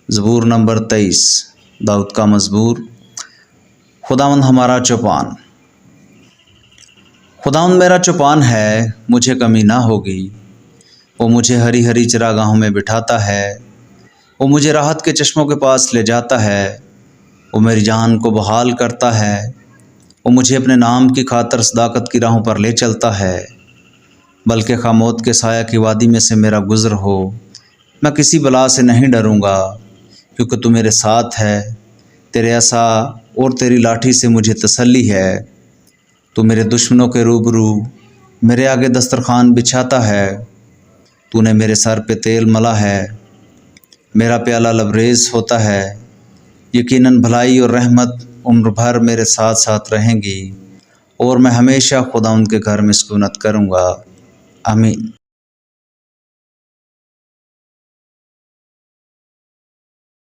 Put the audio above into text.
زبور نمبر 23 داؤد کا مزبور۔ خداوند ہمارا چوپان۔ خداوند میرا چوپان ہے، مجھے کمی نہ ہوگی۔ وہ مجھے ہری ہری چراگاہوں میں بٹھاتا ہے، وہ مجھے راحت کے چشموں کے پاس لے جاتا ہے۔ وہ میری جان کو بحال کرتا ہے، وہ مجھے اپنے نام کی خاطر صداقت کی راہوں پر لے چلتا ہے۔ بلکہ خواہ موت کے سایہ کی وادی میں سے میرا گزر ہو، میں کسی بلا سے نہیں ڈروں گا، کیونکہ تو میرے ساتھ ہے۔ تیرے عصا اور تیری لاٹھی سے مجھے تسلی ہے۔ تو میرے دشمنوں کے روبرو میرے آگے دسترخوان بچھاتا ہے۔ تو نے میرے سر پہ تیل ملا ہے، میرا پیالہ لبریز ہوتا ہے۔ یقیناً بھلائی اور رحمت عمر بھر میرے ساتھ ساتھ رہیں گی، اور میں ہمیشہ خداوند کے گھر میں سکونت کروں گا۔ آمین۔